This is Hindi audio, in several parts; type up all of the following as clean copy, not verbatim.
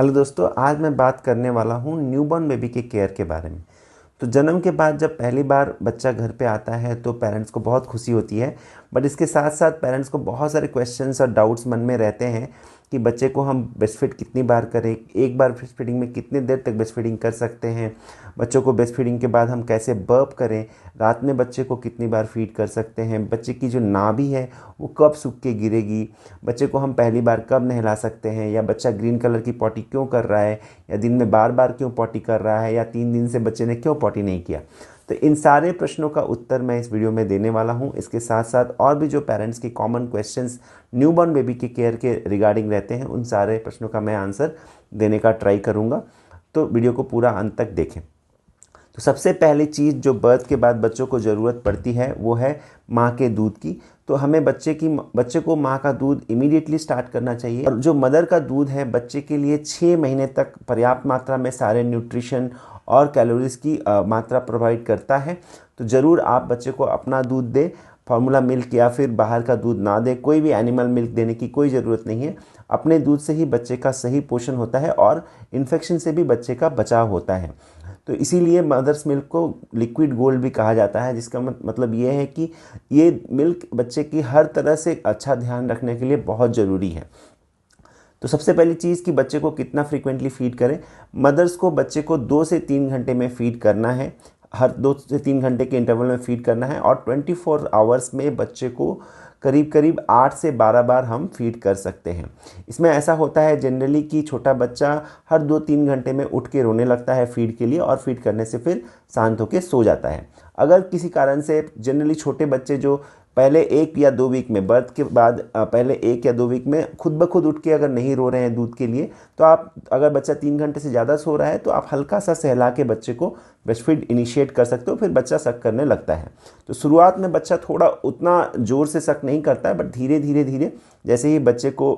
हेलो दोस्तों, आज मैं बात करने वाला हूँ न्यूबॉर्न बेबी के केयर के बारे में। तो जन्म के बाद जब पहली बार बच्चा घर पे आता है तो पेरेंट्स को बहुत खुशी होती है। बट इसके साथ साथ पेरेंट्स को बहुत सारे क्वेश्चंस और डाउट्स मन में रहते हैं कि बच्चे को हम ब्रेस्ट फीड कितनी बार करें, एक बार ब्रेस्ट फीडिंग में कितनी देर तक ब्रेस्ट फीडिंग कर सकते हैं, बच्चों को ब्रेस्ट फीडिंग के बाद हम कैसे बर्प करें, रात में बच्चे को कितनी बार फीड कर सकते हैं, बच्चे की जो नाभि है वो कब सूख के गिरेगी, बच्चे को हम पहली बार कब नहला सकते हैं, या बच्चा ग्रीन कलर की पॉटी क्यों कर रहा है, या दिन में बार बार क्यों पॉटी कर रहा है, या 3 दिन से बच्चे ने क्यों पॉटी नहीं किया। तो इन सारे प्रश्नों का उत्तर मैं इस वीडियो में देने वाला हूं। इसके साथ साथ और भी जो पेरेंट्स के कॉमन क्वेश्चंस न्यूबॉर्न बेबी के केयर के रिगार्डिंग रहते हैं, उन सारे प्रश्नों का मैं आंसर देने का ट्राई करूंगा। तो वीडियो को पूरा अंत तक देखें। तो सबसे पहली चीज़ जो बर्थ के बाद बच्चों को ज़रूरत पड़ती है वो है माँ के दूध की। तो हमें बच्चे को माँ का दूध इमीडिएटली स्टार्ट करना चाहिए। और जो मदर का दूध है बच्चे के लिए 6 महीने तक पर्याप्त मात्रा में सारे न्यूट्रिशन और कैलोरीज की मात्रा प्रोवाइड करता है। तो ज़रूर आप बच्चे को अपना दूध दें, फार्मूला मिल्क या फिर बाहर का दूध ना दें। कोई भी एनिमल मिल्क देने की कोई ज़रूरत नहीं है। अपने दूध से ही बच्चे का सही पोषण होता है और इन्फेक्शन से भी बच्चे का बचाव होता है। तो इसीलिए मदर्स मिल्क को लिक्विड गोल्ड भी कहा जाता है, जिसका मतलब ये है कि ये मिल्क बच्चे की हर तरह से अच्छा ध्यान रखने के लिए बहुत ज़रूरी है। तो सबसे पहली चीज़ कि बच्चे को कितना फ्रीक्वेंटली फीड करें। मदर्स को बच्चे को 2 से 3 घंटे में फीड करना है, हर 2 से 3 घंटे के इंटरवल में फीड करना है। और 24 आवर्स में बच्चे को करीब करीब 8 से 12 बार हम फीड कर सकते हैं। इसमें ऐसा होता है जनरली कि छोटा बच्चा हर 2-3 घंटे में उठ के रोने लगता है फीड के लिए, और फीड करने से फिर शांत होकर सो जाता है। अगर किसी कारण से जनरली छोटे बच्चे जो पहले 1 या 2 वीक में, बर्थ के बाद पहले 1 या 2 वीक में खुद ब खुद उठ के अगर नहीं रो रहे हैं दूध के लिए, तो आप, अगर बच्चा 3 घंटे से ज़्यादा सो रहा है तो आप हल्का सा सहला के बच्चे को ब्रेस्ट फीड इनिशिएट कर सकते हो, फिर बच्चा सक करने लगता है। तो शुरुआत में बच्चा थोड़ा उतना ज़ोर से सक नहीं करता है, बट धीरे धीरे धीरे जैसे ही बच्चे को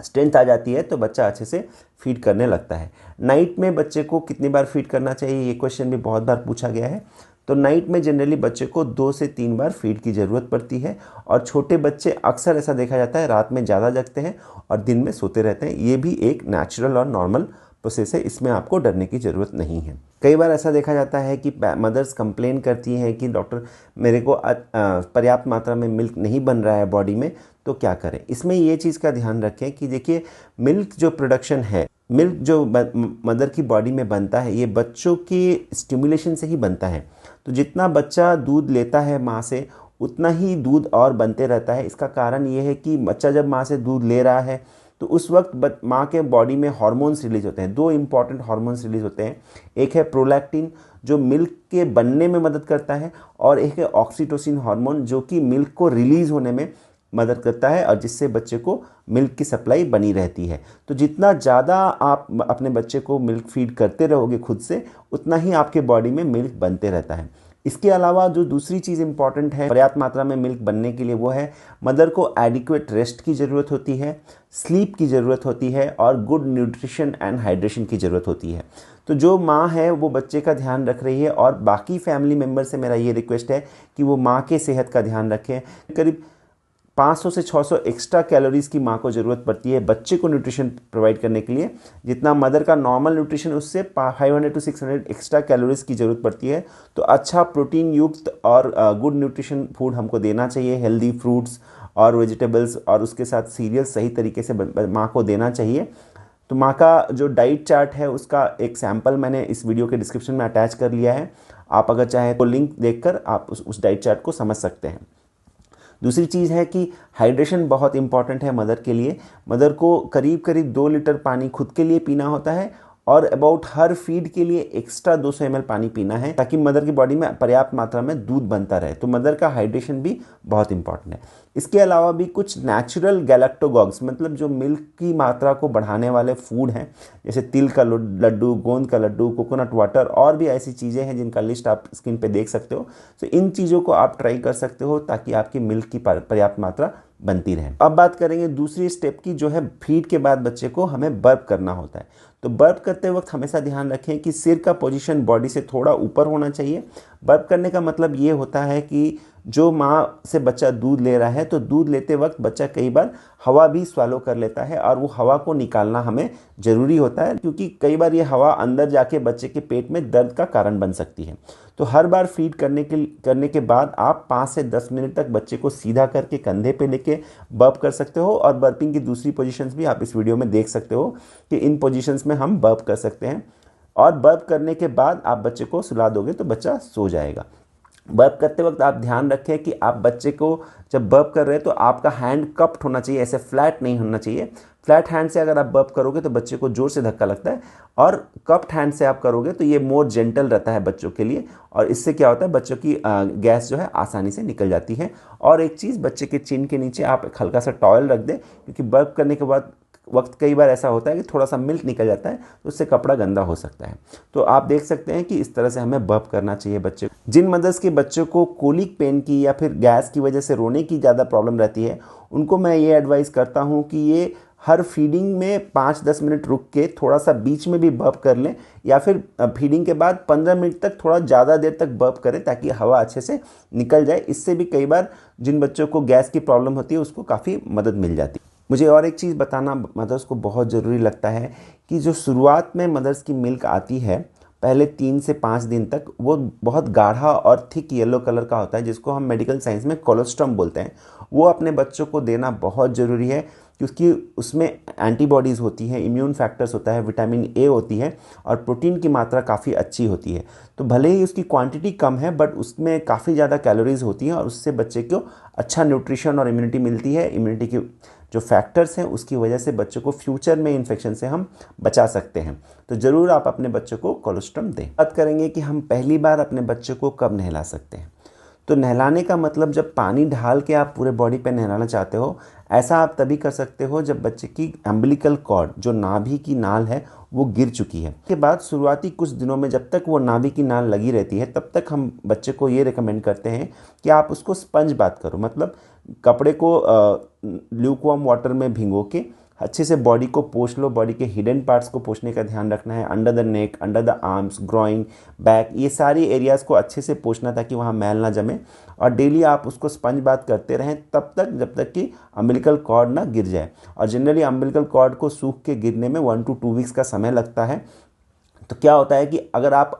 स्ट्रेंथ आ जाती है तो बच्चा अच्छे से फीड करने लगता है। नाइट में बच्चे को कितनी बार फीड करना चाहिए, ये क्वेश्चन भी बहुत बार पूछा गया है। तो नाइट में जनरली बच्चे को 2 से 3 बार फीड की ज़रूरत पड़ती है। और छोटे बच्चे अक्सर ऐसा देखा जाता है रात में ज़्यादा जगते हैं और दिन में सोते रहते हैं। ये भी एक नेचुरल और नॉर्मल प्रोसेस है, इसमें आपको डरने की ज़रूरत नहीं है। कई बार ऐसा देखा जाता है कि मदर्स कंप्लेन करती हैं कि डॉक्टर मेरे को पर्याप्त मात्रा में मिल्क नहीं बन रहा है बॉडी में, तो क्या करें। इसमें ये चीज़ का ध्यान रखें कि देखिए, मिल्क जो प्रोडक्शन है, मिल्क जो मदर की बॉडी में बनता है, ये बच्चों की स्टिमुलेशन से ही बनता है। तो जितना बच्चा दूध लेता है माँ से, उतना ही दूध और बनते रहता है। इसका कारण ये है कि बच्चा जब माँ से दूध ले रहा है तो उस वक्त माँ के बॉडी में हार्मोन्स रिलीज होते हैं। 2 इंपॉर्टेंट हार्मोन्स रिलीज होते हैं। एक है प्रोलैक्टिन जो मिल्क के बनने में मदद करता है, और एक है ऑक्सीटोसिन हार्मोन जो कि मिल्क को रिलीज होने में मदद करता है, और जिससे बच्चे को मिल्क की सप्लाई बनी रहती है। तो जितना ज़्यादा आप अपने बच्चे को मिल्क फीड करते रहोगे खुद से, उतना ही आपके बॉडी में मिल्क बनते रहता है। इसके अलावा जो दूसरी चीज़ इंपॉर्टेंट है पर्याप्त मात्रा में मिल्क बनने के लिए, वो है मदर को एडिक्वेट रेस्ट की ज़रूरत होती है, स्लीप की ज़रूरत होती है, और गुड न्यूट्रिशन एंड हाइड्रेशन की ज़रूरत होती है। तो जो माँ है वो बच्चे का ध्यान रख रही है, और बाकी फैमिली मेम्बर से मेरा ये रिक्वेस्ट है कि वो माँ के सेहत का ध्यान रखें। करीब 500 से 600 एक्स्ट्रा कैलोरीज़ की माँ को ज़रूरत पड़ती है बच्चे को न्यूट्रिशन प्रोवाइड करने के लिए। जितना मदर का नॉर्मल न्यूट्रिशन, उससे 500 to 600 एक्स्ट्रा कैलोरीज़ की ज़रूरत पड़ती है। तो अच्छा प्रोटीन युक्त और गुड न्यूट्रिशन फूड हमको देना चाहिए, हेल्दी फ्रूट्स और वेजिटेबल्स, और उसके साथ सीरियल्स सही तरीके से माँ को देना चाहिए। तो माँ का जो डाइट चार्ट है उसका एक सैम्पल मैंने इस वीडियो के डिस्क्रिप्शन में अटैच कर लिया है। आप अगर चाहें तो लिंक देखकर आप उस डाइट चार्ट को समझ सकते हैं। दूसरी चीज़ है कि हाइड्रेशन बहुत इंपॉर्टेंट है मदर के लिए। मदर को करीब करीब 2 लीटर पानी खुद के लिए पीना होता है, और अबाउट हर फीड के लिए एक्स्ट्रा 200 ml पानी पीना है, ताकि मदर की बॉडी में पर्याप्त मात्रा में दूध बनता रहे। तो मदर का हाइड्रेशन भी बहुत इंपॉर्टेंट है। इसके अलावा भी कुछ नेचुरल गैलेक्टोगॉग्स, मतलब जो मिल्क की मात्रा को बढ़ाने वाले फूड हैं, जैसे तिल का लड्डू, गोंद का लड्डू, कोकोनट वाटर, और भी ऐसी चीज़ें हैं जिनका लिस्ट आप स्क्रीन पे देख सकते हो। तो इन चीज़ों को आप ट्राई कर सकते हो ताकि आपकी मिल्क की पर्याप्त मात्रा बनती रहे। अब बात करेंगे दूसरी स्टेप की, जो है फीड के बाद बच्चे को हमें बर्प करना होता है। तो तो बर्प करते वक्त हमेशा ध्यान रखें कि सिर का पोजीशन बॉडी से थोड़ा ऊपर होना चाहिए। बर्प करने का मतलब ये होता है कि जो माँ से बच्चा दूध ले रहा है तो दूध लेते वक्त बच्चा कई बार हवा भी स्वालो कर लेता है और वो हवा को निकालना हमें ज़रूरी होता है, क्योंकि कई बार ये हवा अंदर जाके बच्चे के पेट में दर्द का कारण बन सकती है। तो हर बार फीड करने के बाद आप 5 से 10 मिनट तक बच्चे को सीधा करके कंधे पे लेके बर्प कर सकते हो। और बर्पिंग की दूसरी पोजीशंस भी आप इस वीडियो में देख सकते हो कि इन पोजीशंस में हम बर्प कर सकते हैं। और बर्प करने के बाद आप बच्चे को सुला दोगे तो बच्चा सो जाएगा। बर्प करते वक्त आप ध्यान रखें कि आप बच्चे को जब बर्प कर रहे हैं तो आपका हैंड कप्ड होना चाहिए, ऐसे फ्लैट नहीं होना चाहिए। फ्लैट हैंड से अगर आप बर्प करोगे तो बच्चे को जोर से धक्का लगता है, और कप्ड हैंड से आप करोगे तो ये मोर जेंटल रहता है बच्चों के लिए, और इससे क्या होता है बच्चों की गैस जो है आसानी से निकल जाती है। और एक चीज़, बच्चे के चिन के नीचे आप एक हल्का सा टॉवल रख दें, क्योंकि बर्प करने के बाद वक्त कई बार ऐसा होता है कि थोड़ा सा मिल्क निकल जाता है तो उससे कपड़ा गंदा हो सकता है। तो आप देख सकते हैं कि इस तरह से हमें बर्प करना चाहिए बच्चे को। जिन मदर्स के बच्चों को कोलिक पेन की या फिर गैस की वजह से रोने की ज़्यादा प्रॉब्लम रहती है, उनको मैं ये एडवाइस करता हूँ कि ये हर फीडिंग में 5-10 मिनट रुक के थोड़ा सा बीच में भी बर्प कर लें, या फिर फीडिंग के बाद 15 मिनट तक थोड़ा ज़्यादा देर तक बर्प करें ताकि हवा अच्छे से निकल जाए। इससे भी कई बार जिन बच्चों को गैस की प्रॉब्लम होती है उसको काफ़ी मदद मिल जाती है। मुझे और एक चीज़ बताना मदर्स को बहुत ज़रूरी लगता है कि जो शुरुआत में मदर्स की मिल्क आती है पहले 3 से 5 दिन तक, वो बहुत गाढ़ा और थिक येलो कलर का होता है, जिसको हम मेडिकल साइंस में कोलोस्ट्रम बोलते हैं। वो अपने बच्चों को देना बहुत ज़रूरी है, क्योंकि उसमें एंटीबॉडीज़ होती हैं, इम्यून फैक्टर्स होता है, विटामिन ए होती है, और प्रोटीन की मात्रा काफ़ी अच्छी होती है। तो भले ही उसकी क्वांटिटी कम है बट उसमें काफ़ी ज़्यादा कैलोरीज होती हैं, और उससे बच्चे को अच्छा न्यूट्रिशन और इम्यूनिटी मिलती है। इम्यूनिटी की जो फैक्टर्स हैं उसकी वजह से बच्चों को फ्यूचर में इन्फेक्शन से हम बचा सकते हैं। तो ज़रूर आप अपने बच्चों को कोलोस्ट्रम दें। बात करेंगे कि हम पहली बार अपने बच्चों को कब नहला सकते हैं। तो नहलाने का मतलब जब पानी ढाल के आप पूरे बॉडी पे नहलाना चाहते हो, ऐसा आप तभी कर सकते हो जब बच्चे की अम्बिलिकल कॉर्ड, जो नाभि की नाल है, वो गिर चुकी है। के बाद शुरुआती कुछ दिनों में जब तक वो नाभि की नाल लगी रहती है तब तक हम बच्चे को ये रिकमेंड करते हैं कि आप उसको स्पंज बाथ करो। मतलब कपड़े को ल्यूकवार्म वाटर में भिगो के अच्छे से बॉडी को पोंछ लो। बॉडी के हिडन पार्ट्स को पोंछने का ध्यान रखना है, under the neck, under the arms, groin, back, ये सारी एरियाज़ को अच्छे से पोंछना ताकि वहाँ मैल ना जमे। और डेली आप उसको स्पंज बाथ करते रहें तब तक जब तक कि अम्बिलिकल कॉर्ड ना गिर जाए। और जनरली अम्बिलिकल कॉर्ड को सूख के गिरने में 1 to 2 वीक्स का समय लगता है। तो क्या होता है कि अगर आप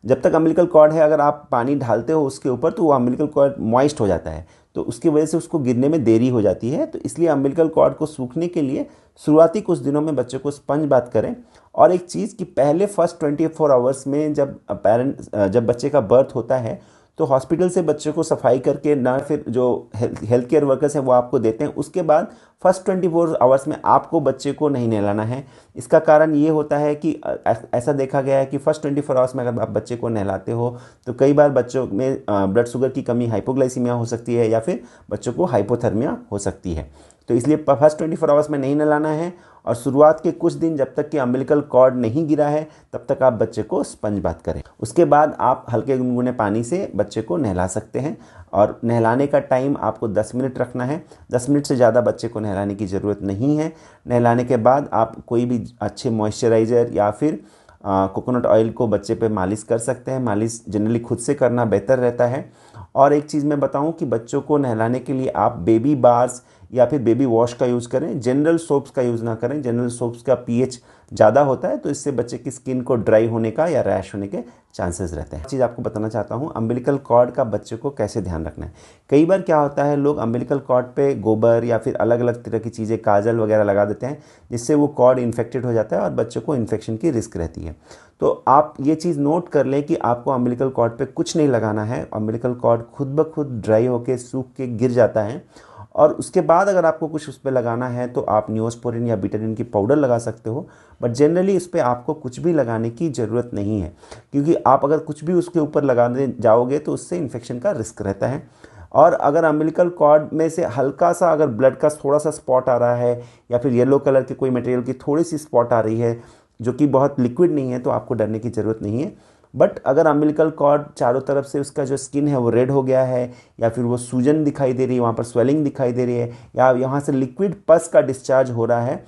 जब तक अम्बिलिकल कॉर्ड है, अगर आप पानी ढालते हो उसके ऊपर तो वो अम्बिलिकल कॉर्ड मॉइस्ट हो जाता है, तो उसकी वजह से उसको गिरने में देरी हो जाती है। तो इसलिए अम्बिलिकल कॉर्ड को सूखने के लिए शुरुआती कुछ दिनों में बच्चे को स्पंज बाथ करें। और एक चीज़ कि पहले फर्स्ट 24 आवर्स में जब बच्चे का बर्थ होता है तो हॉस्पिटल से बच्चे को सफाई करके ना, फिर जो हेल्थ केयर वर्कर्स हैं वो आपको देते हैं। उसके बाद फर्स्ट 24 आवर्स में आपको बच्चे को नहीं नहलाना है। इसका कारण ये होता है कि ऐसा देखा गया है कि फर्स्ट 24 आवर्स में अगर आप बच्चे को नहलाते हो तो कई बार बच्चों में ब्लड शुगर की कमी, हाइपोग्लाइसीमिया हो सकती है, या फिर बच्चों को हाइपोथर्मिया हो सकती है। तो इसलिए फर्स्ट 24 आवर्स में नहीं नहलाना है। और शुरुआत के कुछ दिन जब तक कि अम्बिलिकल कॉर्ड नहीं गिरा है तब तक आप बच्चे को स्पंज बाथ करें। उसके बाद आप हल्के गुनगुने पानी से बच्चे को नहला सकते हैं। और नहलाने का टाइम आपको 10 मिनट रखना है। 10 मिनट से ज़्यादा बच्चे को नहलाने की ज़रूरत नहीं है। नहलाने के बाद आप कोई भी अच्छे मॉइस्चराइज़र या फिर कोकोनट ऑयल को बच्चे पे मालिश कर सकते हैं। मालिश जनरली खुद से करना बेहतर रहता है। और एक चीज़ मैं बताऊं कि बच्चों को नहलाने के लिए आप बेबी बार्स या फिर बेबी वॉश का यूज़ करें, जनरल सोप्स का यूज़ ना करें। जनरल सोप्स का पीएच ज़्यादा होता है तो इससे बच्चे की स्किन को ड्राई होने का या रैश होने के चांसेस रहते हैं। चीज़ आपको बताना चाहता हूँ, अम्बिलिकल कॉर्ड का बच्चे को कैसे ध्यान रखना है। कई बार क्या होता है, लोग अम्बिलिकल कॉर्ड पे गोबर या फिर अलग अलग तरह की चीज़ें, काजल वगैरह लगा देते हैं, जिससे वो कॉर्ड इन्फेक्टेड हो जाता है और बच्चों को इन्फेक्शन की रिस्क रहती है। तो आप ये चीज़ नोट कर लें कि आपको अम्बिलिकल कॉर्ड पे कुछ नहीं लगाना है। अम्बिलिकल कॉर्ड खुद ब खुद ड्राई होकर सूख के गिर जाता है। और उसके बाद अगर आपको कुछ उस पर लगाना है तो आप न्यूरोस्पोरिन या बीटाडिन की पाउडर लगा सकते हो। बट जनरली इस पर आपको कुछ भी लगाने की ज़रूरत नहीं है, क्योंकि आप अगर कुछ भी उसके ऊपर लगाने जाओगे तो उससे इन्फेक्शन का रिस्क रहता है। और अगर अम्बिलिकल कॉर्ड में से हल्का सा अगर ब्लड का थोड़ा सा स्पॉट आ रहा है या फिर येलो कलर के कोई मटेरियल की थोड़ी सी स्पॉट आ रही है जो कि बहुत लिक्विड नहीं है, तो आपको डरने की ज़रूरत नहीं है। बट अगर अम्बिलिकल कॉर्ड चारों तरफ से उसका जो स्किन है वो रेड हो गया है, या फिर वो सूजन दिखाई दे रही है, वहाँ पर स्वेलिंग दिखाई दे रही है, या यहाँ से लिक्विड पस का डिस्चार्ज हो रहा है,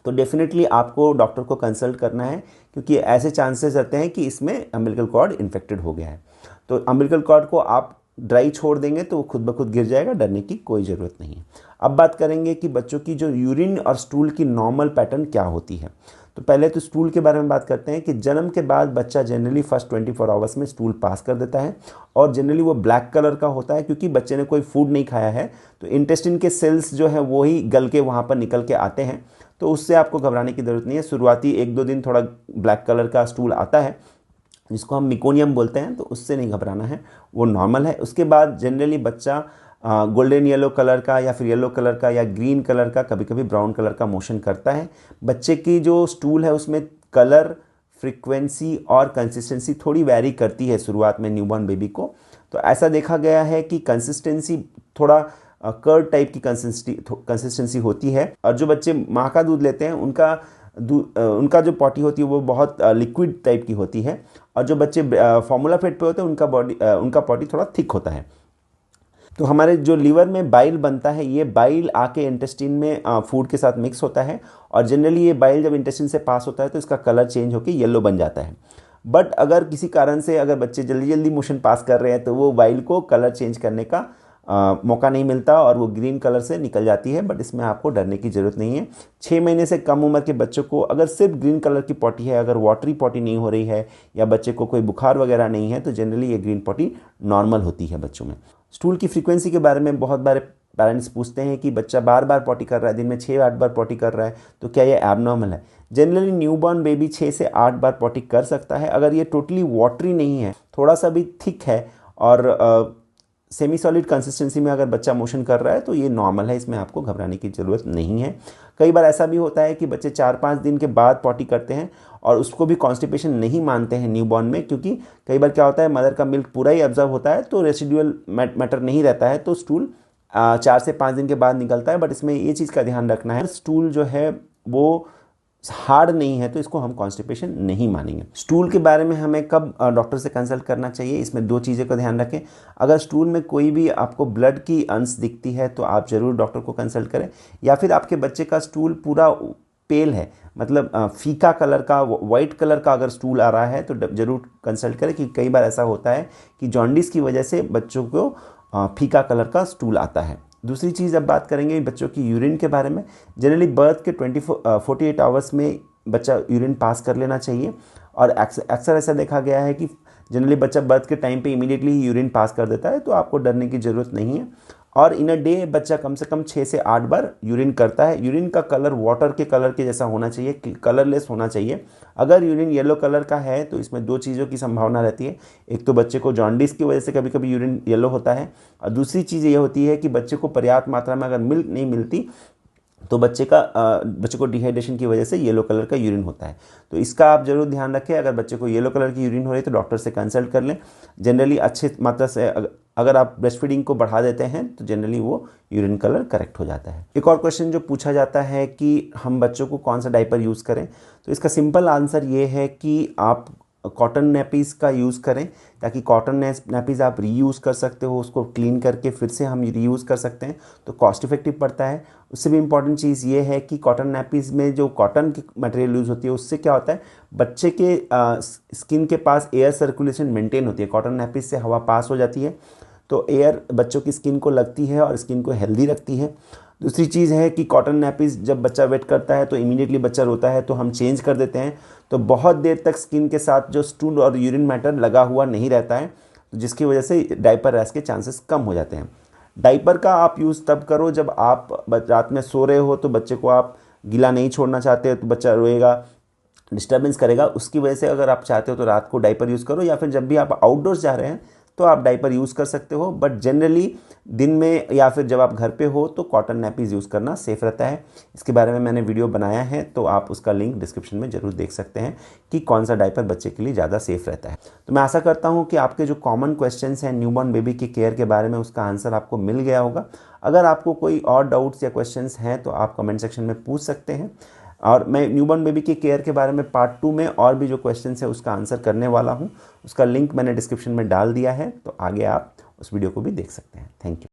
तो डेफिनेटली आपको डॉक्टर को कंसल्ट करना है, क्योंकि ऐसे चांसेस रहते हैं कि इसमें अम्बिलिकल कॉर्ड इन्फेक्टेड हो गया है। तो अम्बिलिकल कॉर्ड को आप ड्राई छोड़ देंगे तो वो खुद ब खुद गिर जाएगा, डरने की कोई ज़रूरत नहीं है। अब बात करेंगे कि बच्चों की जो यूरिन और स्टूल की नॉर्मल पैटर्न क्या होती है। तो पहले तो स्टूल के बारे में बात करते हैं कि जन्म के बाद बच्चा जनरली फर्स्ट 24 आवर्स में स्टूल पास कर देता है, और जनरली वो ब्लैक कलर का होता है, क्योंकि बच्चे ने कोई फूड नहीं खाया है, तो इंटेस्टिन के सेल्स जो है वो ही गल के वहाँ पर निकल के आते हैं। तो उससे आपको घबराने की ज़रूरत नहीं है। शुरुआती 1-2 दिन थोड़ा ब्लैक कलर का स्टूल आता है, जिसको हम मिकोनियम बोलते हैं, तो उससे नहीं घबराना है, वो नॉर्मल है। उसके बाद जनरली बच्चा गोल्डन येलो कलर का या फिर येलो कलर का या ग्रीन कलर का, कभी कभी ब्राउन कलर का मोशन करता है। बच्चे की जो स्टूल है उसमें कलर, फ्रीक्वेंसी और कंसिस्टेंसी थोड़ी वैरी करती है शुरुआत में न्यूबॉर्न बेबी को। तो ऐसा देखा गया है कि कंसिस्टेंसी थोड़ा कर्ड टाइप की कंसिस्टेंसी होती है, और जो बच्चे माँ का दूध लेते हैं उनका जो पॉटी होती है वो बहुत लिक्विड टाइप की होती है, और जो बच्चे फॉर्मूला फेड पे होते हैं उनका पॉटी थोड़ा थिक होता है। तो हमारे जो लीवर में बाइल बनता है, ये बाइल आके इंटेस्टिन में फूड के साथ मिक्स होता है, और जनरली ये बाइल जब इंटेस्टिन से पास होता है तो इसका कलर चेंज होकर येलो बन जाता है। बट अगर किसी कारण से अगर बच्चे जल्दी जल्दी मोशन पास कर रहे हैं तो वो बाइल को कलर चेंज करने का मौका नहीं मिलता और वो ग्रीन कलर से निकल जाती है। बट इसमें आपको डरने की ज़रूरत नहीं है। 6 महीने से कम उम्र के बच्चों को अगर सिर्फ ग्रीन कलर की पॉटी है, अगर वाटरी पॉटी नहीं हो रही है या बच्चे को कोई बुखार वगैरह नहीं है, तो जनरली ये ग्रीन पॉटी नॉर्मल होती है बच्चों में। स्टूल की फ्रीक्वेंसी के बारे में बहुत बार पेरेंट्स पूछते हैं कि बच्चा बार बार पॉटी कर रहा है, दिन में 6-8 बार पॉटी कर रहा है, तो क्या ये एबनॉर्मल है? जनरली न्यूबॉर्न बेबी 6 से 8 बार पॉटी कर सकता है। अगर ये टोटली वाटरी नहीं है, थोड़ा सा भी थिक है और सेमी सॉलिड कंसिस्टेंसी में अगर बच्चा मोशन कर रहा है, तो ये नॉर्मल है, इसमें आपको घबराने की ज़रूरत नहीं है। कई बार ऐसा भी होता है कि बच्चे 4-5 दिन के बाद पॉटी करते हैं और उसको भी कॉन्स्टिपेशन नहीं मानते हैं न्यूबॉर्न में, क्योंकि कई बार क्या होता है, मदर का मिल्क पूरा ही ऑब्जर्व होता है तो रेसिडुअल मैटर नहीं रहता है, तो स्टूल 4 से 5 दिन के बाद निकलता है। बट इसमें ये चीज़ का ध्यान रखना है, स्टूल जो है वो हार्ड नहीं है तो इसको हम कॉन्स्टिपेशन नहीं मानेंगे। स्टूल के बारे में हमें कब डॉक्टर से कंसल्ट करना चाहिए, इसमें 2 चीज़ें का ध्यान रखें। अगर स्टूल में कोई भी आपको ब्लड की अंश दिखती है तो आप ज़रूर डॉक्टर को कंसल्ट करें, या फिर आपके बच्चे का स्टूल पूरा पेल है, मतलब फीका कलर का, वाइट कलर का अगर स्टूल आ रहा है तो ज़रूर कंसल्ट करें, क्योंकि कई बार ऐसा होता है कि जॉन्डिस की वजह से बच्चों को फीका कलर का स्टूल आता है। दूसरी चीज़, अब बात करेंगे बच्चों की यूरिन के बारे में। जनरली बर्थ के 48 आवर्स में बच्चा यूरिन पास कर लेना चाहिए, और अक्सर ऐसा देखा गया है कि जनरली बच्चा बर्थ के टाइम पे इमीडिएटली ही यूरिन पास कर देता है, तो आपको डरने की ज़रूरत नहीं है। और इन अ डे बच्चा कम से कम 6 से 8 बार यूरिन करता है। यूरिन का कलर वाटर के कलर के जैसा होना चाहिए, कलरलेस होना चाहिए। अगर यूरिन येलो कलर का है तो इसमें 2 चीज़ों की संभावना रहती है। एक तो बच्चे को जॉन्डिस की वजह से कभी कभी यूरिन येलो होता है, और दूसरी चीज़ ये होती है कि बच्चे को पर्याप्त मात्रा में अगर मिल्क नहीं मिलती तो बच्चे को डिहाइड्रेशन की वजह से येलो कलर का यूरिन होता है। तो इसका आप जरूर ध्यान रखें। अगर बच्चे को येलो कलर की यूरिन हो रही है तो डॉक्टर से कंसल्ट कर लें। जनरली अच्छी मात्रा से अगर आप ब्रेस्ट फीडिंग को बढ़ा देते हैं तो जनरली वो यूरिन कलर करेक्ट हो जाता है। एक और क्वेश्चन जो पूछा जाता है कि हम बच्चों को कौन सा डायपर यूज़ करें, तो इसका सिंपल आंसर ये है कि आप कॉटन नैपीज़ का यूज़ करें, ताकि कॉटन नैपीज़ आप रीयूज़ कर सकते हो, उसको क्लीन करके फिर से हम रीयूज़ कर सकते हैं, तो कॉस्ट इफेक्टिव पड़ता है। उससे भी इम्पॉर्टेंट चीज़ ये है कि कॉटन नैपीज़ में जो कॉटन की मटेरियल यूज़ होती है उससे क्या होता है, बच्चे के स्किन के पास एयर सर्कुलेशन मेंटेन होती है। कॉटन नैपीज़ से हवा पास हो जाती है तो एयर बच्चों की स्किन को लगती है और स्किन को हेल्दी रखती है। दूसरी चीज़ है कि कॉटन नैपीज़ जब बच्चा वेट करता है तो इमीडिएटली बच्चा रोता है तो हम चेंज कर देते हैं, तो बहुत देर तक स्किन के साथ जो स्टूल और यूरिन मैटर लगा हुआ नहीं रहता है, तो जिसकी वजह से डायपर रैश के चांसेस कम हो जाते हैं। डायपर का आप यूज़ तब करो जब आप रात में सो रहे हो, तो बच्चे को आप गीला नहीं छोड़ना चाहते, तो बच्चा रोएगा, डिस्टर्बेंस करेगा, उसकी वजह से अगर आप चाहते हो तो रात को डायपर यूज़ करो, या फिर जब भी आप आउटडोर्स जा रहे हैं तो आप डायपर यूज़ कर सकते हो। बट जनरली दिन में या फिर जब आप घर पे हो तो कॉटन नैपीज़ यूज़ करना सेफ़ रहता है। इसके बारे में मैंने वीडियो बनाया है, तो आप उसका लिंक डिस्क्रिप्शन में ज़रूर देख सकते हैं कि कौन सा डायपर बच्चे के लिए ज़्यादा सेफ़ रहता है। तो मैं आशा करता हूँ कि आपके जो कॉमन क्वेश्चंस हैं न्यूबॉर्न बेबी की केयर के बारे में, उसका आंसर आपको मिल गया होगा। अगर आपको कोई और डाउट्स या क्वेश्चंस हैं तो आप कमेंट सेक्शन में पूछ सकते हैं, और मैं न्यूबॉर्न बेबी के केयर के बारे में पार्ट 2 में और भी जो क्वेश्चन है उसका आंसर करने वाला हूँ। उसका लिंक मैंने डिस्क्रिप्शन में डाल दिया है, तो आगे आप उस वीडियो को भी देख सकते हैं। Thank you.